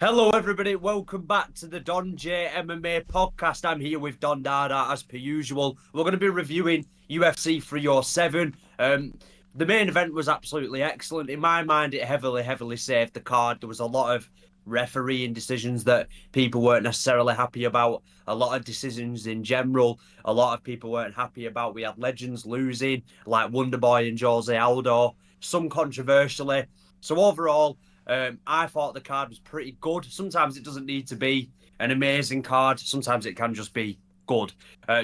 Hello, everybody. Welcome back to the Don J MMA podcast. I'm here with Don Dada as per usual. We're going to be reviewing UFC 307. The main event was absolutely excellent. In my mind, it heavily saved the card. There was a lot of refereeing decisions that people weren't necessarily happy about. A lot of decisions in general. A lot of people weren't happy about. We had legends losing, like Wonderboy and Jose Aldo. Some controversially. So overall, I thought the card was pretty good. Sometimes it doesn't need to be an amazing card. Sometimes it can just be good.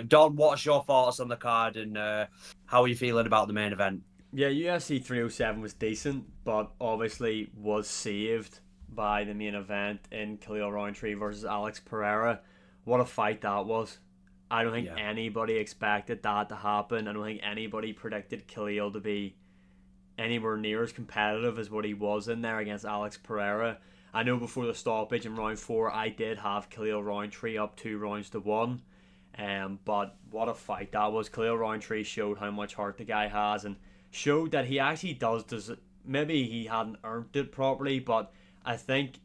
Don, what's your thoughts on the card and how are you feeling about the main event? Yeah, UFC 307 was decent, but obviously was saved by the main event in Khalil Rountree versus Alex Pereira. What a fight that was. I don't think Yeah. anybody expected that to happen. I don't think anybody predicted Khalil to be anywhere near as competitive as what he was in there against Alex Pereira. I know before the stoppage in round 4, I did have Khalil Rountree up 2 rounds to 1. But what a fight that was. Khalil Rountree showed how much heart the guy has and showed that he actually does. Maybe he hadn't earned it properly, but I think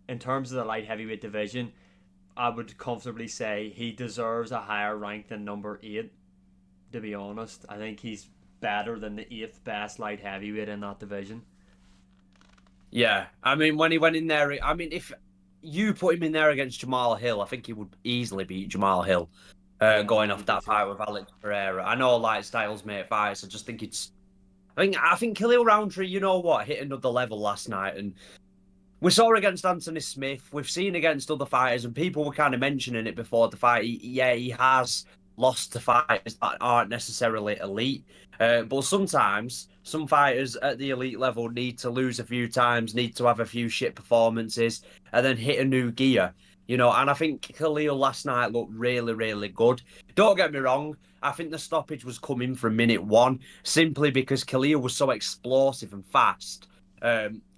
in terms of the light heavyweight division, I would comfortably say he deserves a higher rank than number 8. To be honest, I think he's better than the 8th best light heavyweight in that division. Yeah. I mean, when he went in there, I mean, if you put him in there against Jamal Hill, I think he would easily beat Jamal Hill Yeah, going I off do that too. fight with Alex Pereira. I know, like, styles mate fights. I just think I think Khalil Roundtree, you know what, hit another level last night, and we saw against Anthony Smith. We've seen against other fighters, and people were kind of mentioning it before the fight. He has lost to fighters that aren't necessarily elite. But sometimes some fighters at the elite level need to lose a few times, need to have a few shit performances, and then hit a new gear. And I think Khalil last night looked really good. Don't get me wrong. I think the stoppage was coming from minute one, simply because Khalil was so explosive and fast.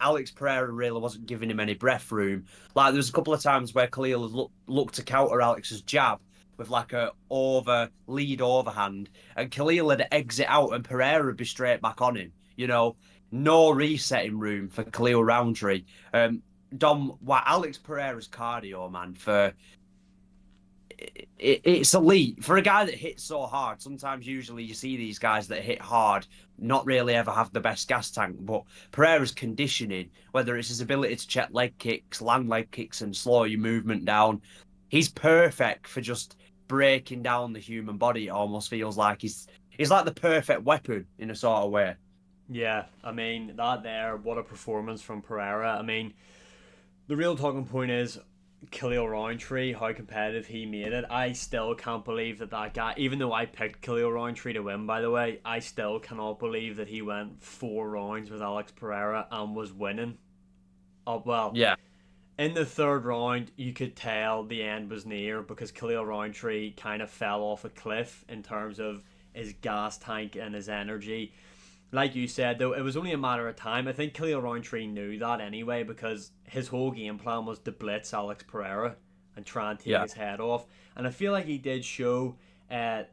Alex Pereira really wasn't giving him any breath room. Like there was a couple of times where Khalil looked to counter Alex's jab with like a lead overhand, and Khalil would exit out, and Pereira would be straight back on him. No resetting room for Khalil Roundtree. Dom, what Alex Pereira's cardio, man, it's elite for a guy that hits so hard. Sometimes, usually, you see these guys that hit hard not really ever have the best gas tank. But Pereira's conditioning, whether it's his ability to check leg kicks, land leg kicks, and slow your movement down, he's perfect for just breaking down the human body. It almost feels like he's like the perfect weapon in a sort of way. Yeah, I mean that there. What a performance from Pereira. I mean, the real talking point is Khalil Rountree, how competitive he made it. I still can't believe that guy, even though I picked Khalil Rountree to win, by the way, I still cannot believe that he went 4 rounds with Alex Pereira and was winning. Oh, well, Yeah, in the third round, you could tell the end was near because Khalil Rountree kind of fell off a cliff in terms of his gas tank and his energy. Like you said, though, it was only a matter of time. I think Khalil Rountree knew that anyway because his whole game plan was to blitz Alex Pereira and try and take yeah, his head off. And I feel like he did show uh,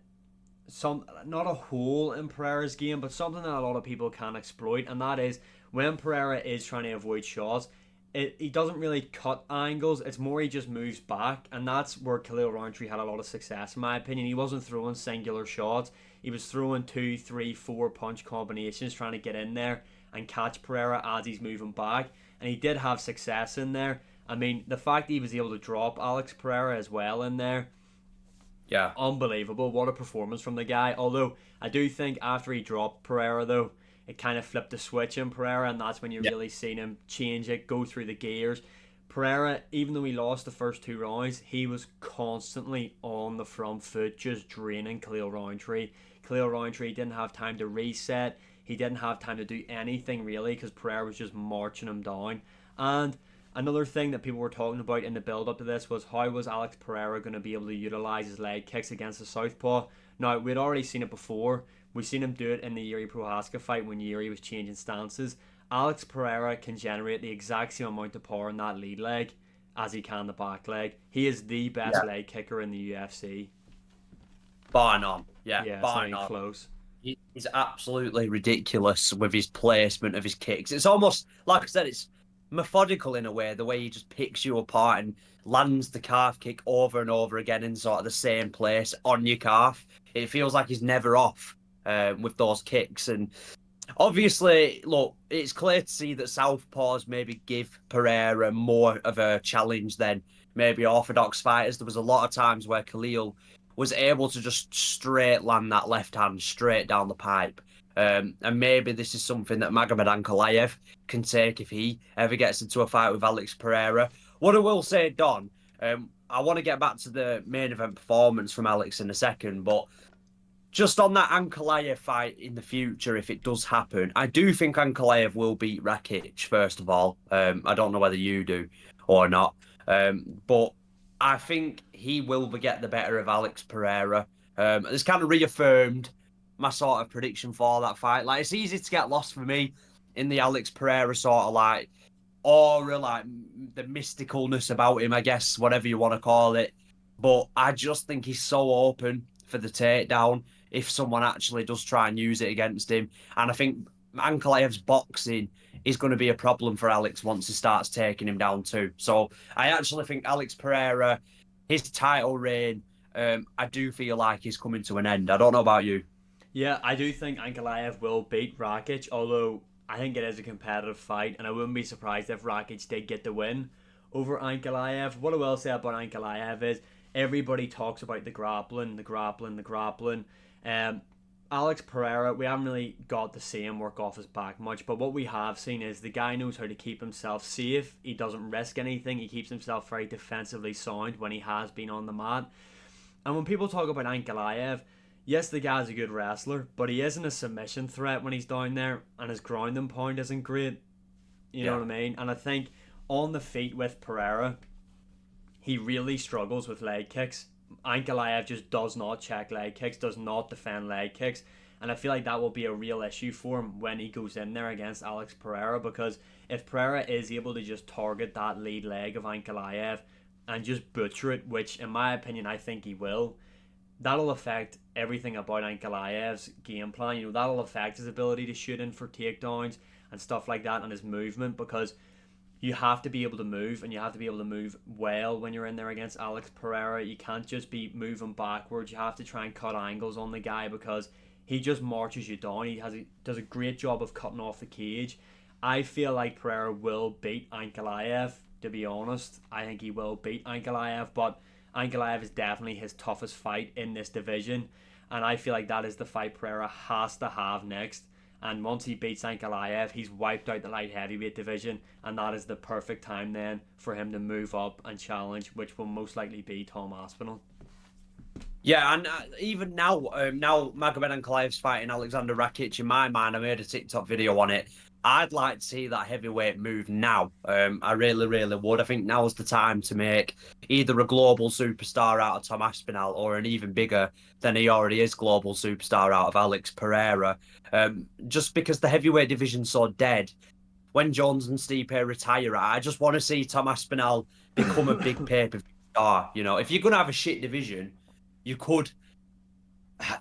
some not a hole in Pereira's game, but something that a lot of people can exploit, and that is when Pereira is trying to avoid shots. He doesn't really cut angles. It's more he just moves back, and that's where Khalil Rountree had a lot of success, in my opinion. He wasn't throwing singular shots. He was throwing 2, 3, 4 punch combinations, trying to get in there and catch Pereira as he's moving back, and he did have success in there. I mean, the fact that he was able to drop Alex Pereira as well in there, yeah, unbelievable. What a performance from the guy. Although I do think after he dropped Pereira, though, it kind of flipped the switch in Pereira, and that's when you yeah. really seen him change it, go through the gears. Pereira, even though he lost the first 2 rounds, he was constantly on the front foot, just draining Khalil Rountree. Khalil Rountree didn't have time to reset. He didn't have time to do anything really because Pereira was just marching him down. And another thing that people were talking about in the build up to this was how was Alex Pereira going to be able to utilize his leg kicks against the southpaw. Now, we'd already seen it before. We've seen him do it in the Yuri Prohaska fight when Yuri was changing stances. Alex Pereira can generate the exact same amount of power in that lead leg as he can the back leg. He is the best Yeah. leg kicker in the UFC. Bar none. Yeah, Yeah, it's not bar even none. close. He's absolutely ridiculous with his placement of his kicks. It's almost like I said. methodical in a way, the way he just picks you apart and lands the calf kick over and over again in sort of the same place on your calf. It feels like he's never off with those kicks. And obviously, look, it's clear to see that Southpaws maybe give Pereira more of a challenge than maybe orthodox fighters. There was a lot of times where Khalil was able to just straight land that left hand straight down the pipe. And maybe this is something that Magomed Ankalaev can take if he ever gets into a fight with Alex Pereira. What I will say, Don, I want to get back to the main event performance from Alex in a second, but just on that Ankalaev fight in the future, if it does happen, I do think Ankalaev will beat Rakic, first of all. I don't know whether you do or not. But I think he will get the better of Alex Pereira. It's kind of reaffirmed my sort of prediction for that fight. Like, it's easy to get lost for me in the Alex Pereira sort of like aura, like the mysticalness about him, I guess, whatever you want to call it. But I just think he's so open for the takedown if someone actually does try and use it against him. And I think Ankalaev's boxing is going to be a problem for Alex once he starts taking him down too. So I actually think Alex Pereira, his title reign, I do feel like he's coming to an end. I don't know about you. Yeah, I do think Ankalaev will beat Rakic, although I think it is a competitive fight, and I wouldn't be surprised if Rakic did get the win over Ankalaev. What I will say about Ankalaev is everybody talks about the grappling, the grappling, the grappling. Um, Alex Pereira, we haven't really got to see him work off his back much, but what we have seen is the guy knows how to keep himself safe. He doesn't risk anything. He keeps himself very defensively sound when he has been on the mat. And when people talk about Ankalaev, yes, the guy's a good wrestler, but he isn't a submission threat when he's down there, and his ground and pound isn't great. You know Yeah. what I mean? And I think on the feet with Pereira, he really struggles with leg kicks. Ankalaev just does not check leg kicks, does not defend leg kicks. And I feel like that will be a real issue for him when he goes in there against Alex Pereira, because if Pereira is able to just target that lead leg of Ankalaev and just butcher it, which in my opinion I think he will, that'll affect everything about Ankalaev's game plan. You know, that'll affect his ability to shoot in for takedowns and stuff like that, and his movement, because you have to be able to move, and you have to be able to move well when you're in there against Alex Pereira. You can't just be moving backwards. You have to try and cut angles on the guy, because he just marches you down. Does a great job of cutting off the cage. I feel like Pereira will beat Ankalaev, to be honest. I think he will beat Ankalaev, but Ankalaev is definitely his toughest fight in this division, and I feel like that is the fight Pereira has to have next. And once he beats Ankalaev, he's wiped out the light heavyweight division, and that is the perfect time then for him to move up and challenge, which will most likely be Tom Aspinall. Yeah, and even now Magomed Ankalaev's fighting Alexander Rakic. In my mind, I made a TikTok video on it. I'd like to see that heavyweight move now. I really, really would. I think now's the time to make either a global superstar out of Tom Aspinall or an even bigger than he already is global superstar out of Alex Pereira. Just because the heavyweight division's so dead. When Jones and Stipe retire, I just want to see Tom Aspinall become a big pay-per-view star. You know, if you're gonna have a shit division, you could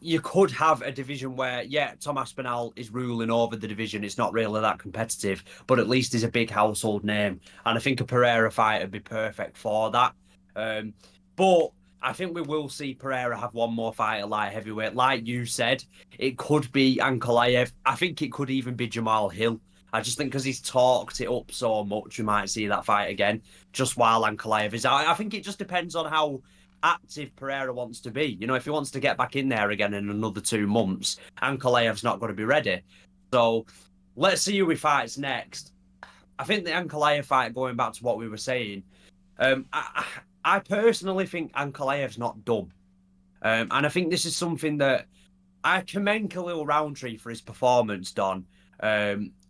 you could have a division where, yeah, Tom Aspinall is ruling over the division. It's not really that competitive, but at least he's a big household name. And I think a Pereira fight would be perfect for that. Um, but I think we will see Pereira have one more fight at light heavyweight. Like you said, it could be Ankalaev. I think it could even be Jamal Hill. I just think because he's talked it up so much, we might see that fight again, just while Ankalaev is out. I think it just depends on how active Pereira wants to be. You know, if he wants to get back in there again in another 2 months, Ankalaev's not going to be ready. So let's see who he fights next. I think the Ankalaev fight, going back to what we were saying, I personally think Ankalaev's not done. And I think this is something that I commend Khalil Roundtree for his performance, Don.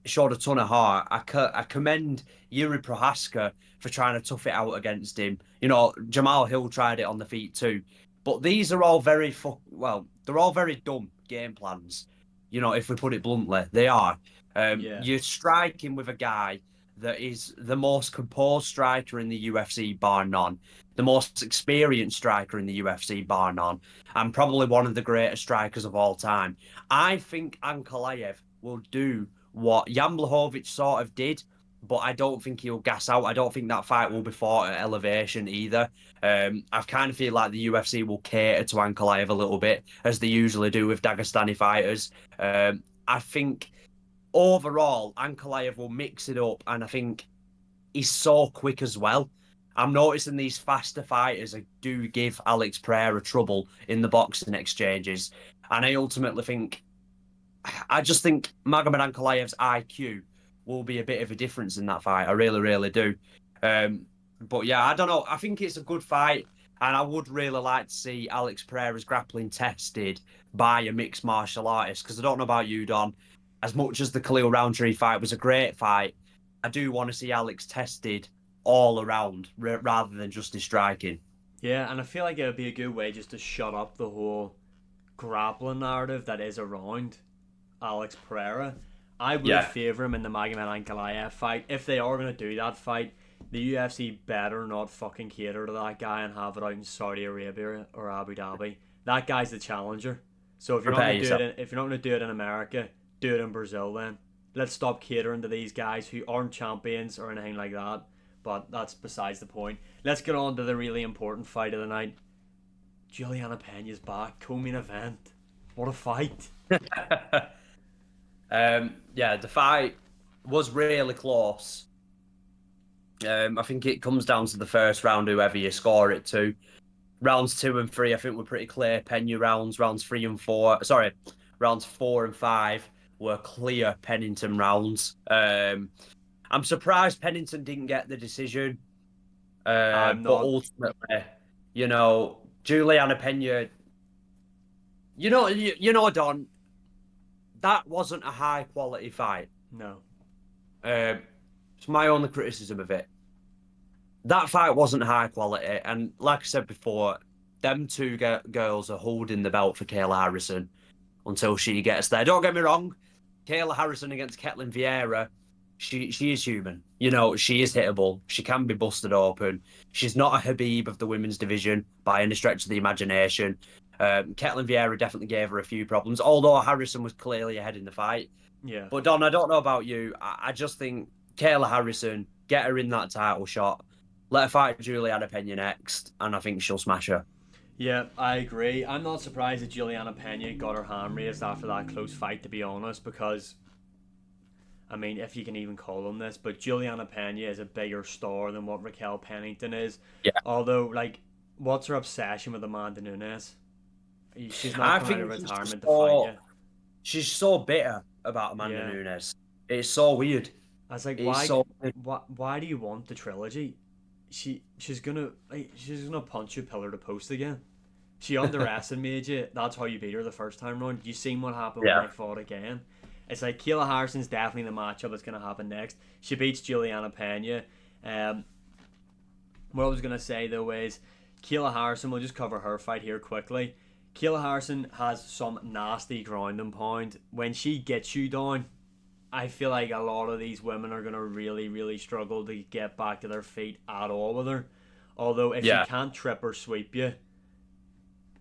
Showed a ton of heart. I commend Yuri Prohaska for trying to tough it out against him. You know, Jamal Hill tried it on the feet too. But these are all they're all very dumb game plans. You know, if we put it bluntly, they are. Yeah. You're striking with a guy that is the most composed striker in the UFC, bar none. The most experienced striker in the UFC, bar none. And probably one of the greatest strikers of all time. I think Ankalaev will do what Jan Blachowicz sort of did but I don't think he'll gas out. I don't think that fight will be fought at elevation either. I kind of feel like the UFC will cater to Ankalaev a little bit, as they usually do with Dagestani fighters. I think overall, Ankalaev will mix it up, and I think he's so quick as well. I'm noticing these faster fighters do give Alex Pereira trouble in the boxing exchanges, and I just think Magomed Ankalaev's IQ will be a bit of a difference in that fight. I really, really do. Um, but yeah, I don't know. I think it's a good fight, and I would really like to see Alex Pereira's grappling tested by a mixed martial artist. Because I don't know about you, Don. As much as the Khalil Roundtree fight was a great fight, I do want to see Alex tested all around rather than just his striking. Yeah, and I feel like it would be a good way just to shut up the whole grappling narrative that is around Alex Pereira. I would Yeah, favour him in the Magomed Ankalaev fight. If they are going to do that fight, the UFC better not fucking cater to that guy and have it out in Saudi Arabia or Abu Dhabi. That guy's the challenger. So if you're not prepare going to do it, yourself. if you're not going to do it in America, do it in Brazil then. Let's stop catering to these guys who aren't champions or anything like that. But that's besides the point. Let's get on to the really important fight of the night. Juliana Pena's back, co-main event. What a fight! Yeah, the fight was really close. I think it comes down to the first round, whoever you score it to. Rounds 2 and 3, I think were pretty clear. Pena rounds. Rounds 3 and 4, sorry, rounds 4 and 5 were clear Pennington rounds. I'm surprised Pennington didn't get the decision, I'm but not. ultimately, Juliana Pena, Don, that wasn't a high quality fight. No. Um, it's my only criticism of it. That fight wasn't high quality, and like I said before, them two girls are holding the belt for Kayla Harrison until she gets there. Don't get me wrong, Kayla Harrison against Ketlin Vieira, she is human. She is hittable. She can be busted open. She's not a Habib of the women's division by any stretch of the imagination. Ketlin Vieira definitely gave her a few problems, although Harrison was clearly ahead in the fight. Yeah. But Don, I don't know about you. I just think Kayla Harrison, get her in that title shot. Let her fight Juliana Pena next, and I think she'll smash her. Yeah, I agree. I'm not surprised that Juliana Pena got her hand raised after that close fight, to be honest, because, I mean, if you can even call them this, but Juliana Pena is a bigger star than what Raquel Pennington is. Yeah, Although, like, what's her obsession with Amanda Nunes? She's not I coming out of think retirement to fight you. she's so bitter about Amanda Yeah. Nunes. It's so weird. I was like, It's so weird. why do you want the trilogy? She's gonna punch you pillar to post again. She underestimated you. That's how you beat her the first time round. You seen what happened when Yeah. they fought again. It's like Kayla Harrison's definitely the matchup that's gonna happen next. She beats Juliana Pena. Um, what I was gonna say though is Kayla Harrison. We'll just cover her fight here quickly. Kayla Harrison has some nasty ground and pound. When she gets you down, I feel like a lot of these women are gonna really, really struggle to get back to their feet at all with her. Although if she Yeah. can't trip or sweep you,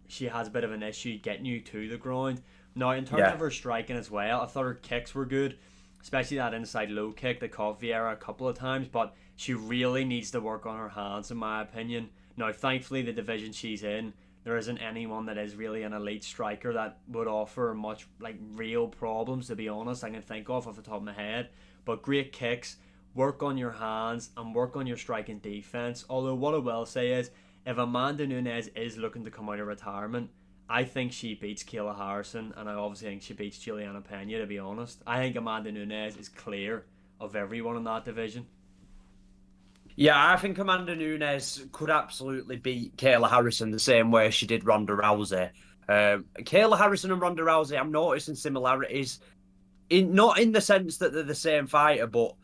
she has a bit of an issue getting you to the ground. Now, in terms Yeah. of her striking as well, I thought her kicks were good, especially that inside low kick that caught Vieira a couple of times. But she really needs to work on her hands, in my opinion. Now, thankfully, the division she's in, there isn't anyone that is really an elite striker that would offer much like real problems. To be honest, I can think of off the top of my head. But great kicks. Work on your hands and work on your striking defense. Although what I will say is, if Amanda Nunes is looking to come out of retirement, I think she beats Kayla Harrison, and I obviously think she beats Juliana Pena. To be honest, I think Amanda Nunes is clear of everyone in that division. Yeah, I think Amanda Nunes could absolutely beat Kayla Harrison the same way she did Ronda Rousey. Kayla Harrison and Ronda Rousey, I'm noticing similarities not in the sense that they're the same fighter, but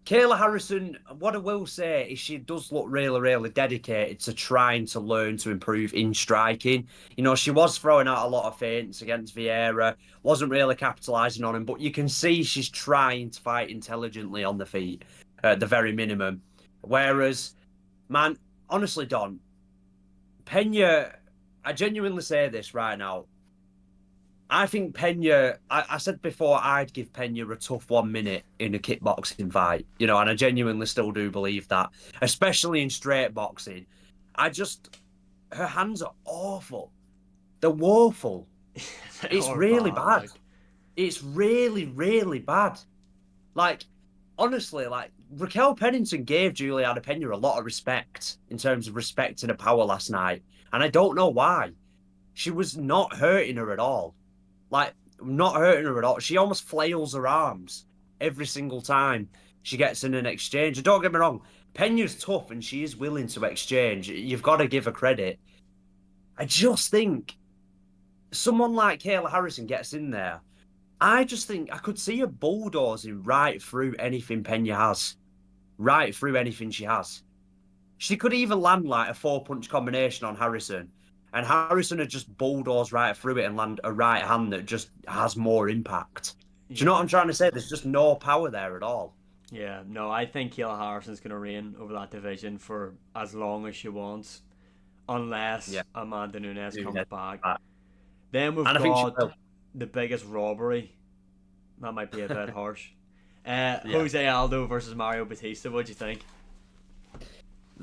Kayla Harrison, what I will say is she does look really, really dedicated to trying to learn to improve in striking. She was throwing out a lot of feints against Vieira, wasn't really capitalizing on him, but you can see she's trying to fight intelligently on the feet at the very minimum. Whereas, man, honestly, Don, Pena, I genuinely say this right now. I think Pena. I said before I'd give Pena a tough 1 minute in a kickboxing fight, and I genuinely still do believe that, especially in straight boxing. I just her hands are awful. They're woeful. They It's are really bad. bad. Like, It's really, really bad. Like, honestly, like Raquel Pennington gave Juliana Pena a lot of respect in terms of respecting her power last night, and I don't know why. She was not hurting her at all. Like, not hurting her at all. She almost flails her arms every single time she gets in an exchange. And don't get me wrong, Pena's tough and she is willing to exchange. You've got to give her credit. I just think someone like Kayla Harrison gets in there. I just think I could see her bulldozing right through anything Pena has, right through anything she has. She could even land like a four-punch combination on Harrison, and Harrison would just bulldoze right through it and land a right hand that just has more impact. Do you know what yeah, I'm trying to say? There's just no power there at all. yeah. No, I think Kayla Harrison's going to reign over that division for as long as she wants, unless Yeah, Amanda Nunes comes back. and Then we've I think she got will. the biggest robbery. That might be a bit harsh. Yeah. Jose Aldo versus Mario Batista. What do you think?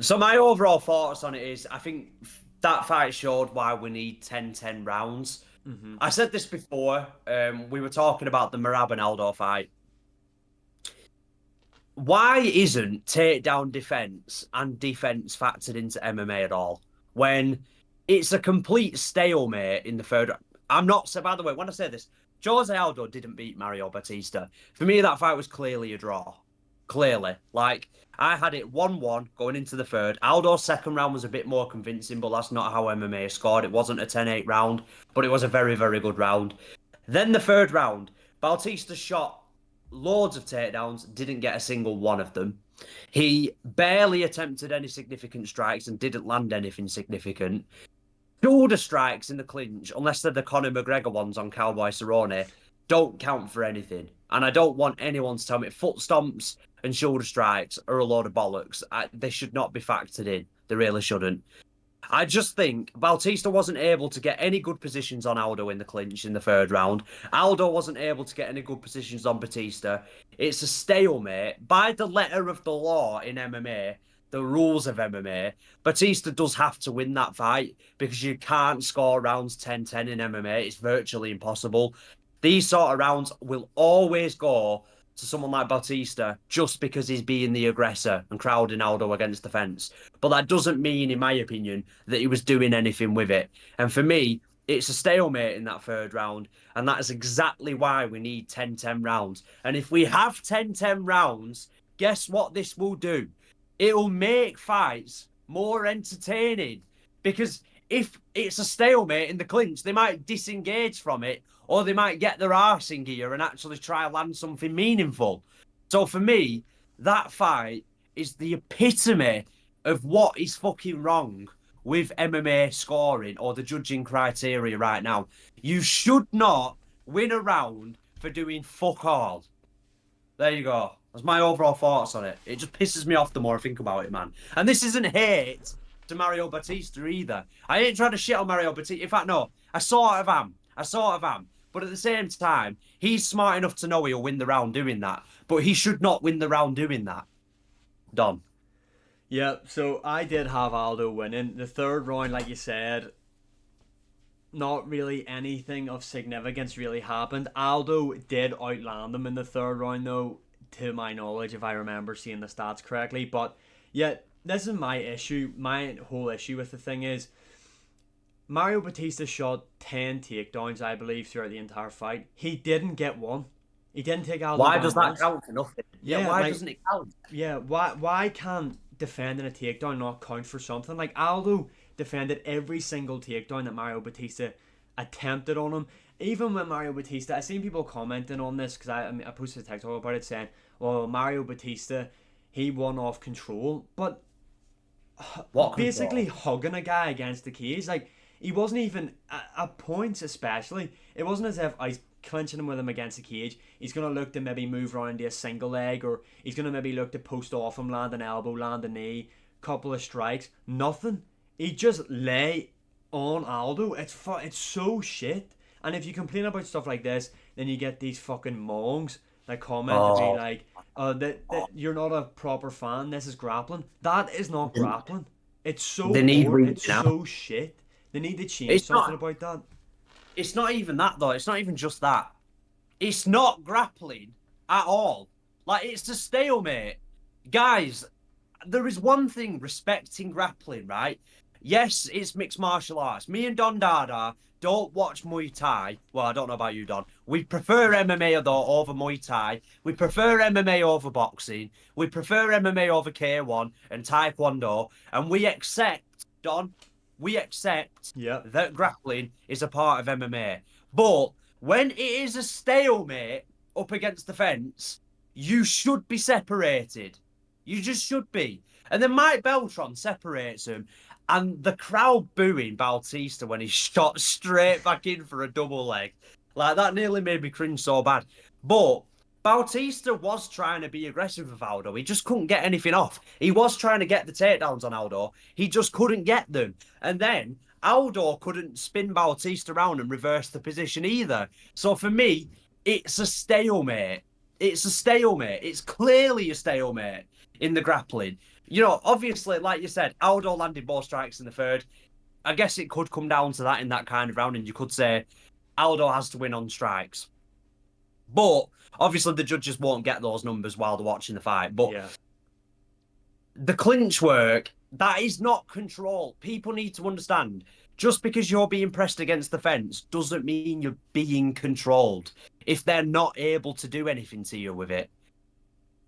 So my overall thoughts on it is, I think that fight showed why we need 10-10 rounds. Mm-hmm. I said this before. We were talking about the Merab and Aldo fight. Why isn't takedown defense and defense factored into MMA at all? When it's a complete stalemate in the third. I'm not. So by the way, when I say this, Jose Aldo didn't beat Mario Batista. For me, that fight was clearly a draw. Clearly, like I had it 1-1 going into the third. Aldo's second round was a bit more convincing, but that's not how MMA scored. It wasn't a 10-8 round, but it was a very, very good round. Then the third round, Bautista shot loads of takedowns, didn't get a single one of them. He barely attempted any significant strikes and didn't land anything significant. Shoulder strikes in the clinch, unless they're the Conor McGregor ones on Cowboy Cerrone, don't count for anything. And I don't want anyone to tell me foot stomps and shoulder strikes are a load of bollocks. They should not be factored in. They really shouldn't. I just think Bautista wasn't able to get any good positions on Aldo in the clinch in the third round. Aldo wasn't able to get any good positions on Batista. It's a stalemate. By the letter of the law in MMA, the rules of MMA, Batista does have to win that fight because you can't score rounds 10-10 in MMA. It's virtually impossible. These sort of rounds will always go to someone like Bautista just because he's being the aggressor and crowding Aldo against the fence. But that doesn't mean, in my opinion, that he was doing anything with it. And for me, it's a stalemate in that third round. And that is exactly why we need 10-10 rounds. And if we have 10-10 rounds, guess what this will do? It'll make fights more entertaining. Because if it's a stalemate in the clinch, they might disengage from it or they might get their arse in gear and actually try and land something meaningful. So for me, that fight is the epitome of what is fucking wrong with MMA scoring or the judging criteria right now. You should not win a round for doing fuck all. There you go. That's my overall thoughts on it. It just pisses me off the more I think about it, man. And this isn't hate to Mario Batista either. I ain't trying to shit on Mario Batista. In fact, no, I sort of am. I sort of am. But at the same time, he's smart enough to know he'll win the round doing that. But he should not win the round doing that. Done. Yeah, so I did have Aldo winning. The third round, like you said, not really anything of significance really happened. Aldo did outland him in the third round, though, to my knowledge, if I remember seeing the stats correctly. But yet, this is my issue. My whole issue with the thing is Mario Batista shot 10 takedowns, I believe, throughout the entire fight. He didn't get one. He didn't take Aldo Why down does that once. count for nothing? Yeah, Yeah, why like, doesn't it count? yeah, why can't defending a takedown not count for something? Like Aldo defended every single takedown that Mario Batista attempted on him. Even when Mario Batista, I seen people commenting on this because I posted a TikTok about it saying, "Well, Mario Batista, he won off control," but What basically control? hugging a guy against the cage, like he wasn't even at points, especially. It wasn't as if I was clinching him with him against the cage. He's gonna look to maybe move around into a single leg, or he's gonna maybe look to post off him, land an elbow, land a knee, couple of strikes. Nothing. He just lay on Aldo. It's so shit. And if you complain about stuff like this, then you get these fucking mongs that comment to be Oh, like, that you're not a proper fan. This is grappling. That is not they grappling. It's so they need boring. weeding It's out. so shit. They need to change It's something not. about that. It's not even that though. It's not even just that. It's not grappling at all. Like it's a stalemate, guys. There is one thing respecting grappling, right? Yes, it's mixed martial arts. Me and Don Dada don't watch Muay Thai. Well, I don't know about you, Don. We prefer MMA though over Muay Thai. We prefer MMA over boxing. We prefer MMA over K1 and Taekwondo. And we accept, Don, we accept Yep. that grappling is a part of MMA. But when it is a stalemate up against the fence, you should be separated. You just should be. And then Mike Beltran separates him, and the crowd booing Bautista when he shot straight back in for a double leg. Like that nearly made me cringe so bad. But Bautista was trying to be aggressive with Aldo. He just couldn't get anything off. He was trying to get the takedowns on Aldo. He just couldn't get them. And then Aldo couldn't spin Bautista around and reverse the position either. So for me, it's a stalemate. It's a stalemate. It's clearly a stalemate in the grappling. You know, obviously, like you said, Aldo landed more strikes in the third. I guess it could come down to that in that kind of round, and you could say Aldo has to win on strikes. But obviously, the judges won't get those numbers while they're watching the fight. But Yeah. the clinch work, that is not control. People need to understand. Just because you're being pressed against the fence doesn't mean you're being controlled if they're not able to do anything to you with it.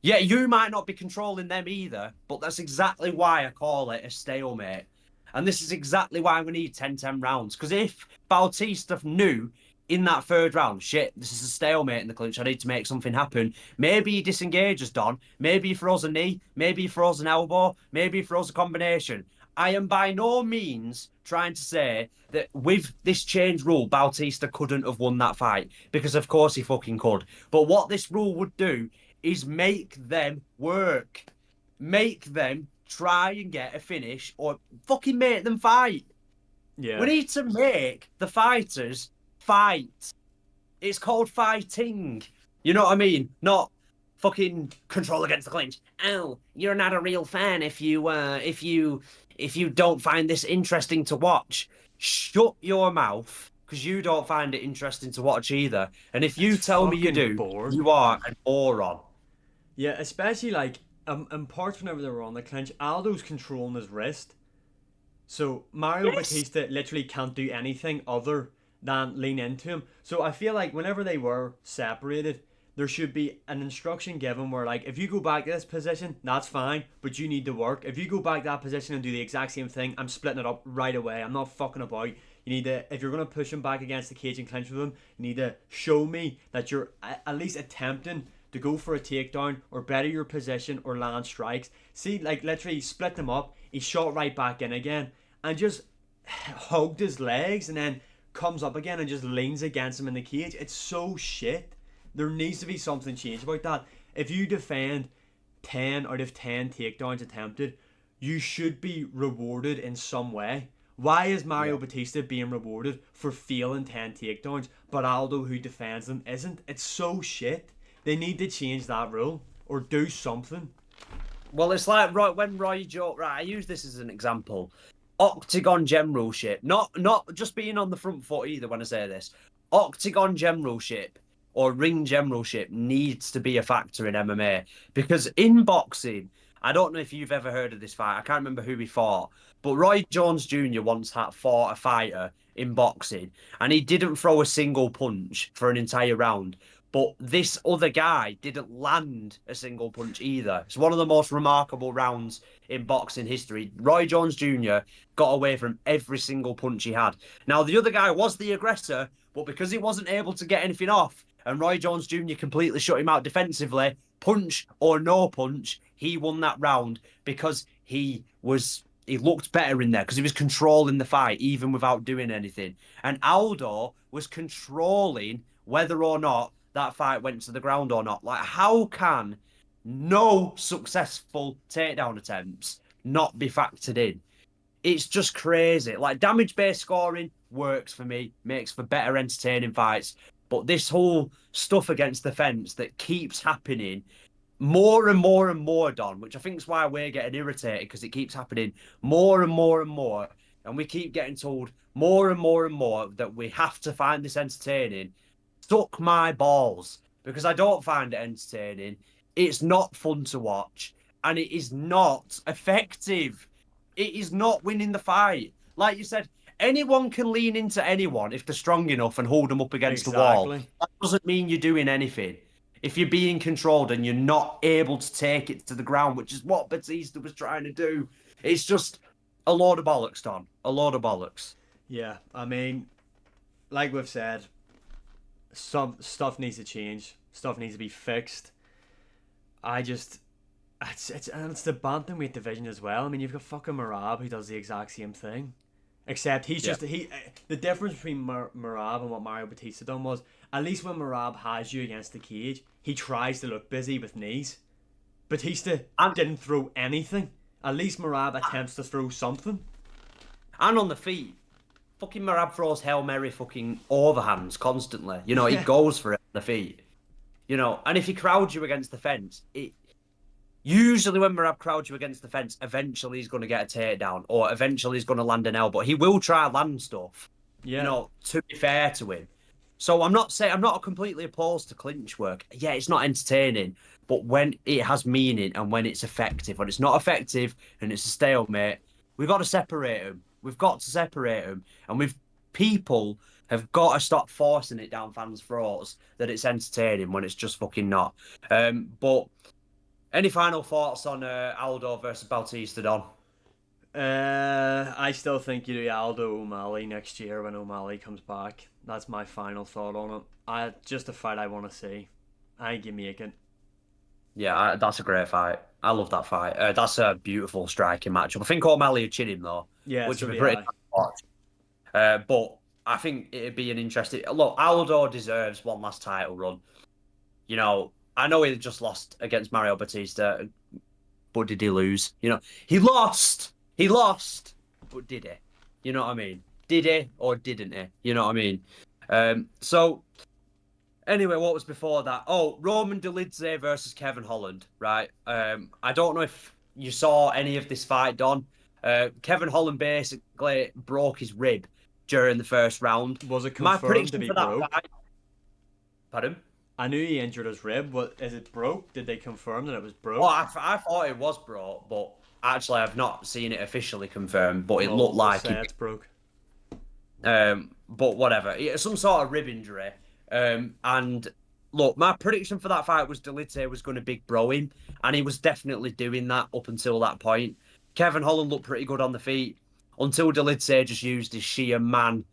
Yeah, you might not be controlling them either, but that's exactly why I call it a stalemate. And this is exactly why we need 10-10 rounds. Because if Bautista knew in that third round, shit, this is a stalemate in the clinch, I need to make something happen, maybe he disengages Don, maybe he throws a knee, maybe he throws an elbow, maybe he throws a combination. I am by no means trying to say that with this change rule, Bautista couldn't have won that fight, because of course he fucking could. But what this rule would do is make them work. Make them try and get a finish or fucking make them fight. We Yeah. need to make the fighters fight. It's called fighting. You know what I mean? Not fucking control against the clinch. Oh, you're not a real fan if you don't find this interesting to watch. Shut your mouth because you don't find it interesting to watch either. And if It's you tell me you fucking do, boring. you are an moron. Yeah, especially like in parts whenever they were on the clinch, Aldo's controlling his wrist. So Mario Yes. Batista literally can't do anything other than lean into him. So I feel like whenever they were separated, there should be an instruction given where like if you go back to this position, that's fine, but you need to work. If you go back to that position and do the exact same thing, I'm splitting it up right away. I'm not fucking about. You need to, if you're gonna push him back against the cage and clinch with him, you need to show me that you're at least attempting to go for a takedown or better your position or land strikes. See, like literally split them up. He shot right back in again and just hugged his legs and then comes up again and just leans against him in the cage. It's so shit. There needs to be something changed about that. If you defend 10 out of 10 takedowns attempted, you should be rewarded in some way. Why is Mario Yeah. Batista being rewarded for failing 10 takedowns, but Aldo, who defends them, isn't? It's so shit. They need to change that rule or do something. Well, it's like when Roy Joe. Right, I use this as an example. Octagon generalship, not just being on the front foot either. When I say this, octagon generalship or ring generalship needs to be a factor in MMA because in boxing, I don't know if you've ever heard of this fight. I can't remember who he fought, but Roy Jones Jr. once had fought a fighter in boxing, and he didn't throw a single punch for an entire round. But this other guy didn't land a single punch either. It's one of the most remarkable rounds in boxing history. Roy Jones Jr. got away from every single punch he had. Now, the other guy was the aggressor, but because he wasn't able to get anything off, and Roy Jones Jr. completely shut him out defensively, punch or no punch, he won that round because he looked better in there because he was controlling the fight even without doing anything. And Aldo was controlling whether or not that fight went to the ground or not. Like, how can no successful takedown attempts not be factored in? It's just crazy. Like damage-based scoring works for me, makes for better entertaining fights. But this whole stuff against the fence that keeps happening more and more and more, Don, which I think is why we're getting irritated because it keeps happening more and more and more. And we keep getting told more and more and more that we have to find this entertaining. Suck my balls because I don't find it entertaining. It's not fun to watch and it is not effective. It is not winning the fight. Like you said, anyone can lean into anyone if they're strong enough and hold them up against the wall. Exactly. That doesn't mean you're doing anything if you're being controlled and you're not able to take it to the ground, which is what Batista was trying to do. It's just a load of bollocks, Don. A load of bollocks. Yeah, I mean, like we've said, some stuff needs to change. Stuff needs to be fixed. I just, it's the bantamweight division as well. I mean, you've got fucking Marab who does the exact same thing, except he's Yeah. just he. The difference between Marab and what Mario Batista done was, at least when Marab has you against the cage, he tries to look busy with knees. Batista And, didn't throw anything. At least Marab attempts to throw something. and on the feet, fucking Marab throws Hail Mary fucking overhands constantly. You know, he Yeah, goes for it on the feet. You know, and if he crowds you against the fence, it usually when Marab crowds you against the fence, eventually he's going to get a takedown or eventually he's going to land an elbow. He will try land stuff, you yeah, know, to be fair to him. So I'm not saying I'm not completely opposed to clinch work. Yeah, it's not entertaining, but when it has meaning and when it's effective, when it's not effective and it's a stalemate, we've got to separate them. We've got to separate them, and we've people have got to stop forcing it down fans' throats that it's entertaining when it's just fucking not. But any final thoughts on Aldo versus Bautista, Don? I still think you do Aldo O'Malley next year when O'Malley comes back. That's my final thought on it. Just a fight I want to see. I think you make it. Yeah, that's a great fight. I love that fight. That's a beautiful striking matchup. I think O'Malley would chin him though, Yeah, which so would be do pretty I. nice to watch. But I think it'd be an interesting look. Aldo deserves one last title run. You know, I know he just lost against Mario Batista, but did he lose? You know, he lost, but did he? You know what I mean? Did he or didn't he? You know what I mean? So anyway, what was before that? Oh, Roman Dolidze versus Kevin Holland, right? I don't know if you saw any of this fight, Don. Kevin Holland basically broke his rib during the first round. Was it My confirmed to prediction be for that broke? fight, pardon? I knew he injured his rib. What is it broke? Did they confirm that it was Oh, broke? I thought it was broke, but actually I've not seen it officially confirmed, but it Well, looked we'll like say it. it's broke. But whatever, some sort of rib injury. And look, my prediction for that fight was Delite was going to big bro him, and he was definitely doing that up until that point. Kevin Holland looked pretty good on the feet until Delite just used his sheer man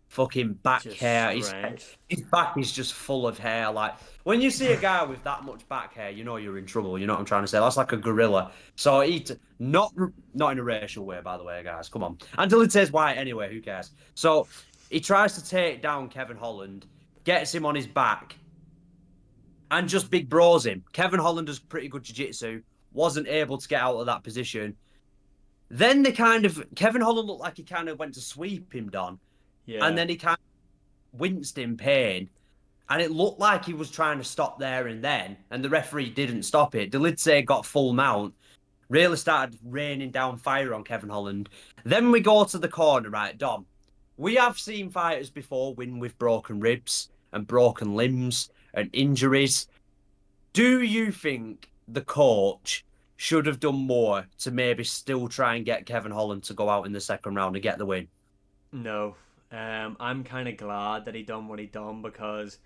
fucking back Just hair. strength. His back is just full of hair. Like when you see a guy with that much back hair, you know you're in trouble. You know what I'm trying to say? That's like a gorilla. So not in a racial way, by the way, guys. Come on. And Delite's white anyway. Who cares? So he tries to take down Kevin Holland, gets him on his back, and just big bros him. Kevin Holland does pretty good jiu-jitsu, wasn't able to get out of that position. Then Kevin Holland looked like he kind of went to sweep him, Don, and Yeah. then he kind of winced in pain. And it looked like he was trying to stop there and then, and the referee didn't stop it. Delidze got full mount, really started raining down fire on Kevin Holland. Then we go to the corner, right, Dom? We have seen fighters before win with broken ribs and broken limbs and injuries. Do you think the coach should have done more to maybe still try and get Kevin Holland to go out in the second round and get the win? No. I'm kind of glad that he done what he done because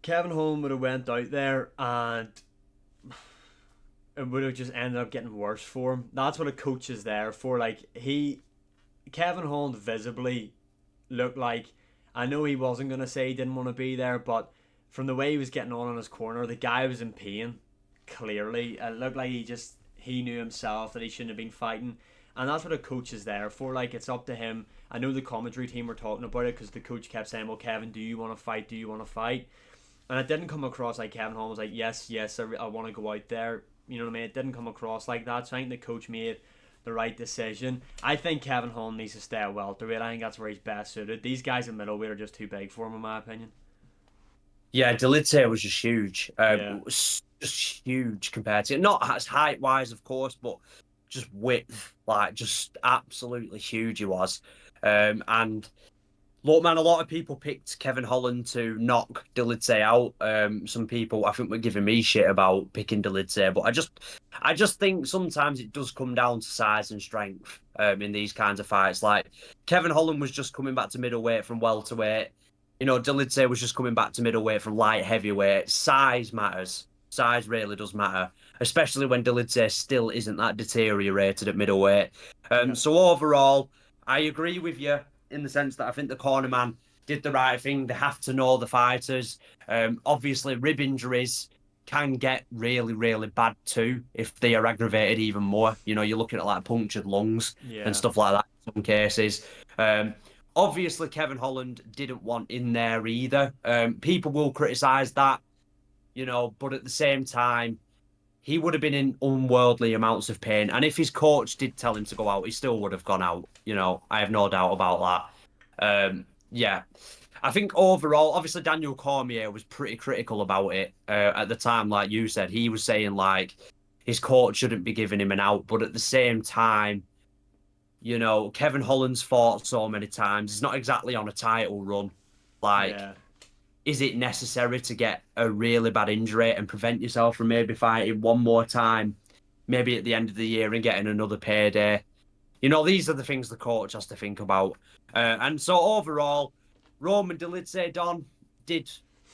Kevin Holm would have went out there and it would have just ended up getting worse for him. That's what a coach is there for. Kevin Holland visibly looked like, I know he wasn't gonna say he didn't want to be there, but from the way he was getting on in his corner, the guy was in pain. Clearly, it looked like he knew himself that he shouldn't have been fighting, and that's what a coach is there for. Like it's up to him. I know the commentary team were talking about it because the coach kept saying, "Well, Kevin, do you want to fight? Do you want to fight?" And it didn't come across like Kevin Holland was like, "Yes, yes, I want to go out there." You know what I mean? It didn't come across like that. So I think the coach made the right decision. I think Kevin Holland needs to stay at welterweight. I think that's where he's best suited. These guys at middleweight are just too big for him, in my opinion. Yeah, Delite was just huge. Yeah, It was just huge compared to not as height wise, of course, but just width, like just absolutely huge he was. And look, man, a lot of people picked Kevin Holland to knock Delite out. Some people, I think, were giving me shit about picking Delite, but I just think sometimes it does come down to size and strength. In these kinds of fights, like Kevin Holland was just coming back to middleweight from welterweight. You know, Delite was just coming back to middleweight from light heavyweight. Size matters. Size really does matter, especially when Delite still isn't that deteriorated at middleweight. yeah, So overall, I agree with you in the sense that I think the corner man did the right thing. They have to know the fighters. Obviously, rib injuries can get really, really bad too if they are aggravated even more. You know, you're looking at like punctured lungs and yeah. stuff like that in some cases. Um, Obviously, Kevin Holland didn't want in there either. People will criticise that, you know, but at the same time, he would have been in unworldly amounts of pain. And if his coach did tell him to go out, he still would have gone out. You know, I have no doubt about that. Yeah. I think overall, obviously Daniel Cormier was pretty critical about it at the time. Like you said, he was saying like his coach shouldn't be giving him an out, but at the same time, you know, Kevin Holland's fought so many times. He's not exactly on a title run. Like, Yeah. is it necessary to get a really bad injury and prevent yourself from maybe fighting one more time, maybe at the end of the year and getting another payday? You know, these are the things the coach has to think about. And so overall, Roman Dolidze Don did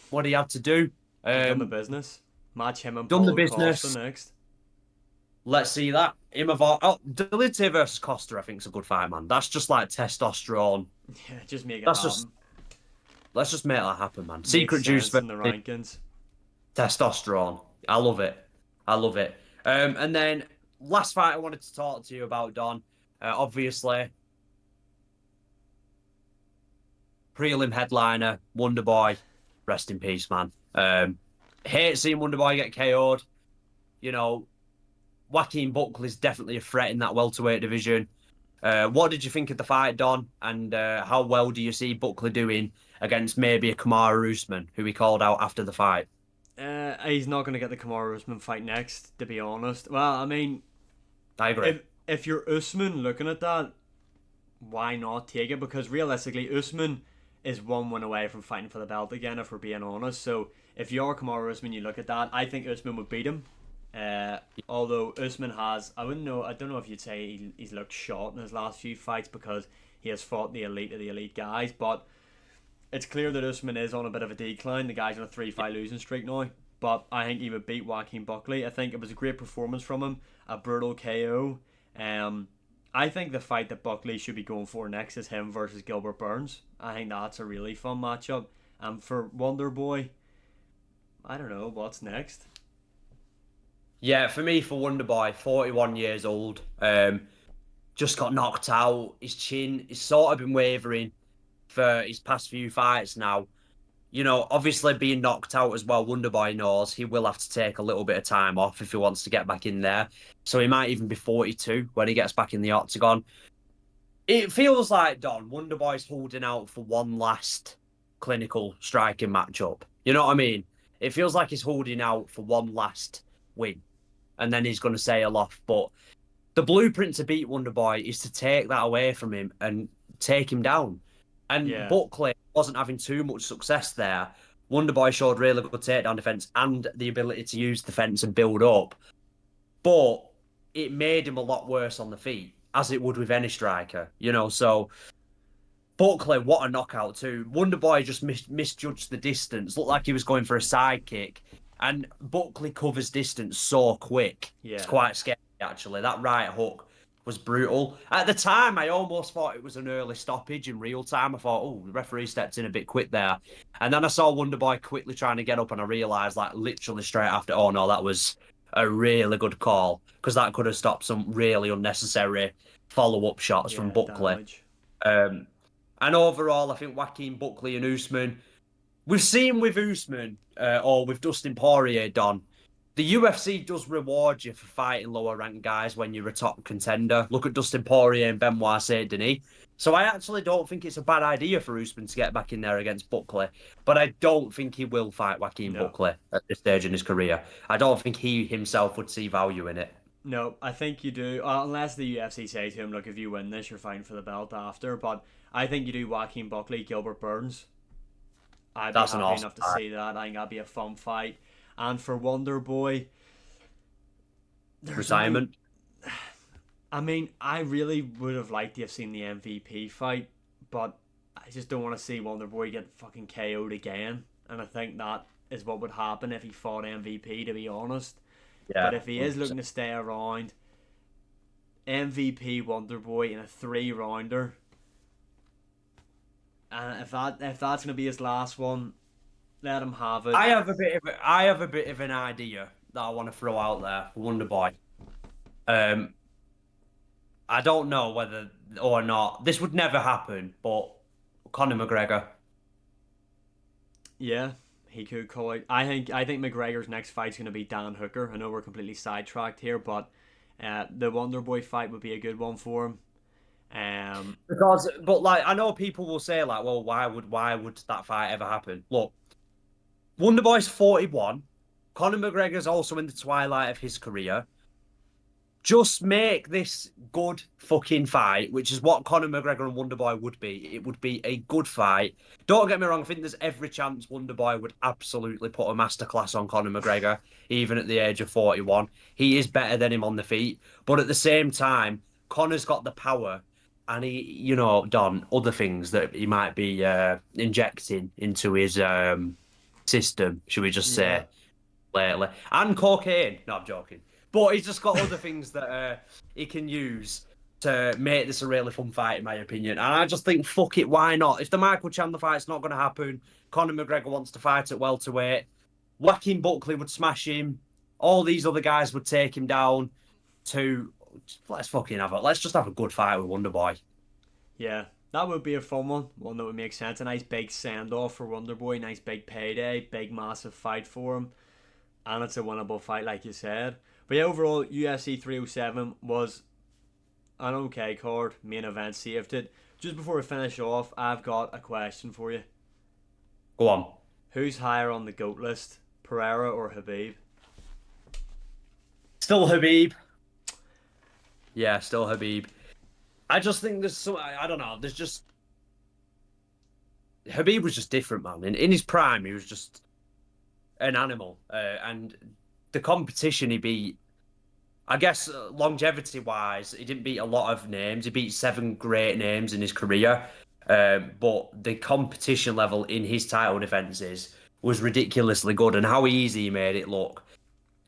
what he had to do. He's done the Um, business. Match him and Done the Paulo Costa business. next. Let's see that. Dolidze versus Costa, I think, is a good fight, man. That's just like testosterone. Yeah, just make it That's just happen. let's just make that happen, man. Makes Secret juice sense versus in the rankings. testosterone. I love it. I love it. And then last fight I wanted to talk to you about, Don. Obviously, prelim headliner, Wonder Boy. Rest in peace, man. Hate seeing Wonder Boy get KO'd. You know, Joaquin Buckley's definitely a threat in that welterweight division. What did you think of the fight, Don? And how well do you see Buckley doing against maybe a Kamaru Usman, who he called out after the fight? He's not going to get the Kamaru Usman fight next, to be honest. Well, I mean, I agree. if you're Usman looking at that, why not take it? Because realistically, Usman is one win away from fighting for the belt again, if we're being honest. So if you're Kamaru Usman, you look at that. I think Usman would beat him. Although Usman has, I don't know if you'd say he's looked short in his last few fights because he has fought the elite of the elite guys, but it's clear that Usman is on a bit of a decline. The guy's on a 3-fight losing streak now, but I think he would beat Joaquin Buckley. I think it was a great performance from him, a brutal KO. I think the fight that Buckley should be going for next is him versus Gilbert Burns. I think that's a really fun matchup. For Wonder Boy, I don't know what's next. Yeah, for me, for Wonder Boy, 41 years old, just got knocked out. His chin, he's sort of been wavering for his past few fights now. You know, obviously being knocked out as well, Wonder Boy knows he will have to take a little bit of time off if he wants to get back in there. So he might even be 42 when he gets back in the octagon. It feels like, Don, Wonder Boy's holding out for one last clinical striking matchup. You know what I mean? It feels like he's holding out for one last win and then he's going to sail off. But the blueprint to beat Wonder Boy is to take that away from him and take him down. And Yeah, Buckley wasn't having too much success there. Wonder Boy showed really good takedown defense and the ability to use the fence and build up. But it made him a lot worse on the feet, as it would with any striker, you know. So Buckley, what a knockout too. Wonder Boy just misjudged the distance. Looked like he was going for a side kick. And Buckley covers distance so quick. It's yeah, quite scary, actually. That right hook was brutal. At the time, I almost thought it was an early stoppage in real time. I thought, oh, the referee stepped in a bit quick there. And then I saw Wonder Boy quickly trying to get up, and I realised, like, literally straight after, oh, no, that was a really good call because that could have stopped some really unnecessary follow-up shots from yeah. Buckley. Damage. Um, and overall, I think Joaquin Buckley and Usman, we've seen with Usman or with Dustin Poirier, Don. the UFC does reward you for fighting lower ranked guys when you're a top contender. Look at Dustin Poirier and Benoit Saint Denis. So I actually don't think it's a bad idea for Usman to get back in there against Buckley, but I don't think he will fight Joaquin No. Buckley at this stage in his career. I don't think he himself would see value in it. No, I think you do. Unless the UFC say to him, look, if you win this, you're fighting for the belt after. But I think you do Joaquin Buckley, Gilbert Burns. I'd be That's an happy awesome enough to fight. see that. I think that'd be a fun fight. And for Wonder Boy, there's only. Retirement. I mean, I really would have liked to have seen the MVP fight, but I just don't want to see Wonder Boy get fucking KO'd again. And I think that is what would happen if he fought MVP, to be honest. Yeah. But if he is looking to stay around, MVP Wonder Boy in a 3-rounder, and if that's gonna be his last one, let him have it. I have a bit of an idea that I want to throw out there for Wonder Boy. I don't know whether or not this would never happen, but Conor McGregor. Yeah, he could call it. I think McGregor's next fight's gonna be Dan Hooker. I know we're completely sidetracked here, but the Wonder Boy fight would be a good one for him. But like I know people will say like, well, why would that fight ever happen? Look, Wonder Boy's 41. Conor McGregor's also in the twilight of his career. Just make this good fucking fight, which is what Conor McGregor and Wonderboy would be. It would be a good fight. Don't get me wrong, I think there's every chance Wonderboy would absolutely put a masterclass on Conor McGregor, even at the age of 41. He is better than him on the feet. But at the same time, Conor's got the power and he, done other things that he might be injecting into his system, should we just Yeah, say, lately. And cocaine. No, I'm joking. But he's just got other things that he can use to make this a really fun fight, in my opinion. And I just think, fuck it, why not? If the Michael Chandler fight's not going to happen, Conor McGregor wants to fight at welterweight, Joaquin Buckley would smash him, all these other guys would take him down to... Let's fucking have it. Let's just have a good fight with Wonderboy. yeah, that would be a fun one that would make sense. A nice big send off for Wonder Boy, nice big payday, big massive fight for him, and it's a winnable fight, like you said. But yeah, overall, UFC 307 was an okay card. Main event saved it. Just before we finish off, I've got a question for you. Go on. Who's higher on the GOAT list, Pereira or Khabib? Still Habib. Yeah, still Habib. I just think there's some... I don't know. There's just... Habib was just different, man. In his prime, he was just an animal. And the competition he beat, I guess longevity-wise, he didn't beat a lot of names. He beat 7 great names in his career. But the competition level in his title defenses was ridiculously good. And how easy he made it look.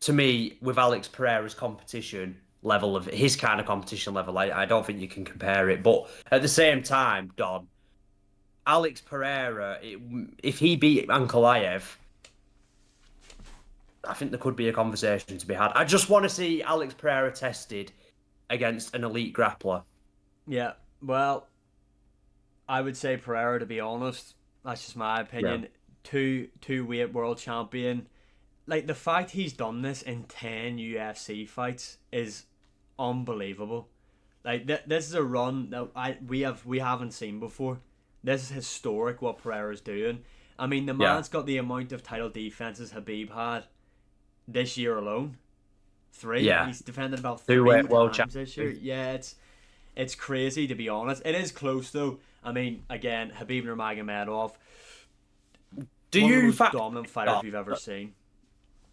To me, with Alex Pereira's competition level, of his kind of competition level, I don't think you can compare it. But at the same time, Don, Alex Pereira, if he beat Ankalaev, I think there could be a conversation to be had. I just want to see Alex Pereira tested against an elite grappler. Yeah, well, I would say Pereira, to be honest. That's just my opinion. Yeah. Two-weight world champion. Like, the fact he's done this in 10 UFC fights is unbelievable. Like, this is a run that we haven't seen before. This is historic what Pereira's doing. I mean, the man's got the amount of title defenses Khabib had this year alone. 3. Yeah. He's defended about 3 Two-weight world times this year. Yeah, it's crazy, to be honest. It is close, though. I mean, again, Khabib Nurmagomedov, one of the most dominant fighters we've ever seen.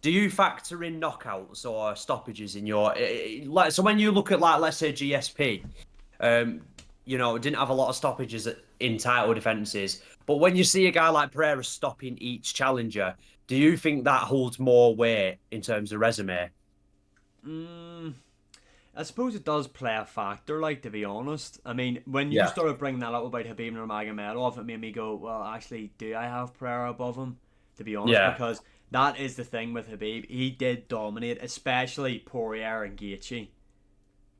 Do you factor in knockouts or stoppages in your... So when you look at, like, let's say GSP, didn't have a lot of stoppages in title defenses, but when you see a guy like Pereira stopping each challenger, do you think that holds more weight in terms of resume? I suppose it does play a factor, like, to be honest. I mean, when you started bringing that up about Khabib Nurmagomedov, it made me go, well, actually, do I have Pereira above him? To be honest, because that is the thing with Khabib. He did dominate, especially Poirier and Gaethje.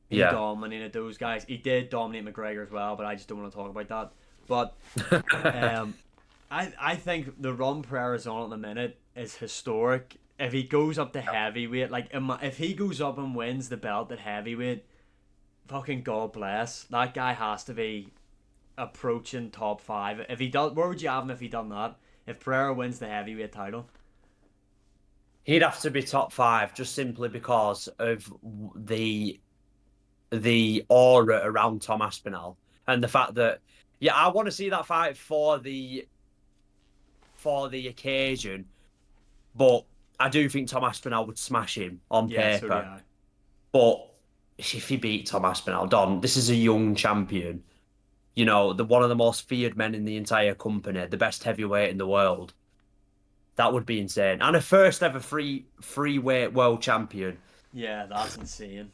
He dominated those guys. He did dominate McGregor as well, but I just don't want to talk about that. But I think the run Pereira's on at the minute is historic. if he goes up to heavyweight, like if he goes up and wins the belt at heavyweight, fucking God bless. That guy has to be approaching top five. If he does, where would you have him if he done that? If Pereira wins the heavyweight title, He'd have to be top five just simply because of the aura around Tom Aspinall and the fact that yeah, I want to see that fight for the occasion, but I do think Tom Aspinall would smash him on yeah, so do paper. I. But if he beat Tom Aspinall, Don, this is a young champion. You know, the one of the most feared men in the entire company, the best heavyweight in the world. That would be insane. And a first ever free weight world champion. Yeah, that's insane.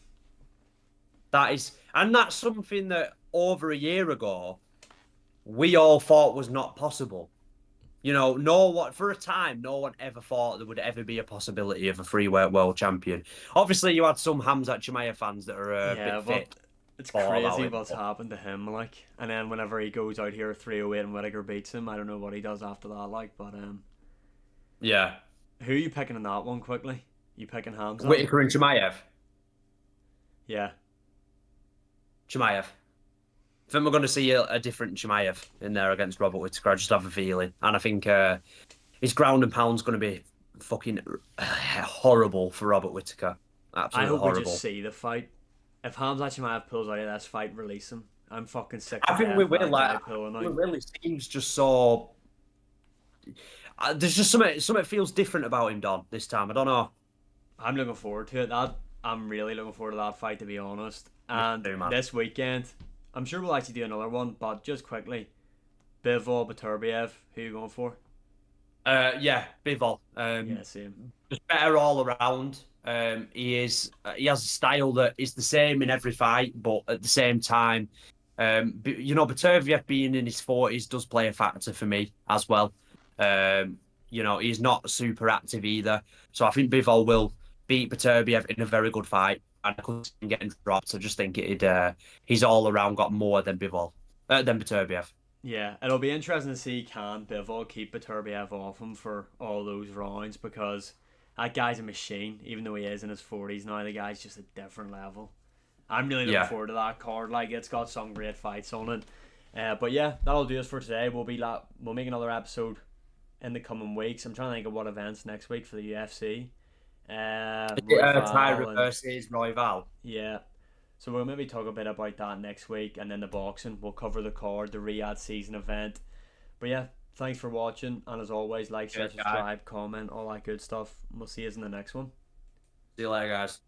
That is, and that's something that over a year ago we all thought was not possible. You know, no one for a time, no one ever thought there would ever be a possibility of a free weight world champion. Obviously, you had some Hamzat Chimaev fans that are a Yeah, bit but fit, it's thought about crazy it. what's happened to him. Like, and then whenever he goes out here 308 and Whittaker beats him, I don't know what he does after that. Like, but Yeah, who are you picking in that one quickly? You picking Hamza? Whitaker and Chimaev. Yeah, Chimaev. I think we're going to see a different Chimaev in there against Robert Whittaker. I just have a feeling, and I think his ground and pound's going to be fucking horrible for Robert Whittaker. I Absolutely hope we just horrible. see the fight. If Hamza Chimaev pulls out of this fight, release him. I'm fucking sick to I think we death of will. that guy Like, pulling we out. will. It seems just so. There's just something feels different about him, Don. This time, I don't know. I'm looking forward to it. That I'm really looking forward to that fight, to be honest. Me And too, man. this weekend, I'm sure we'll actually do another one. But just quickly, Bivol Beterbiev, who you going for? Yeah, Bivol. Yeah, same. Just better all around. He has a style that is the same in every fight, but at the same time, you know, Beterbiev being in his 40s does play a factor for me as well. You know, he's not super active either, so I think Bivol will beat Beterbiev in a very good fight, and I could see him getting dropped. I just think he's all around got more than Beterbiev. Yeah, it'll be interesting to see can Bivol keep Beterbiev off him for all those rounds, because that guy's a machine. Even though he is in his 40s now, the guy's just a different level. I'm really looking Yeah. forward to that card. Like, it's got some great fights on it. But yeah, that'll do us for today. We'll make another episode in the coming weeks. I'm trying to think of what events next week for the UFC. Ty Royval and versus Royval. yeah. So we'll maybe talk a bit about that next week, and then the boxing. We'll cover the card, the Riyadh season event. But yeah, thanks for watching, and as always, like, share, Cheers, guys. subscribe, comment, all that good stuff. We'll see you in the next one. See you later, guys.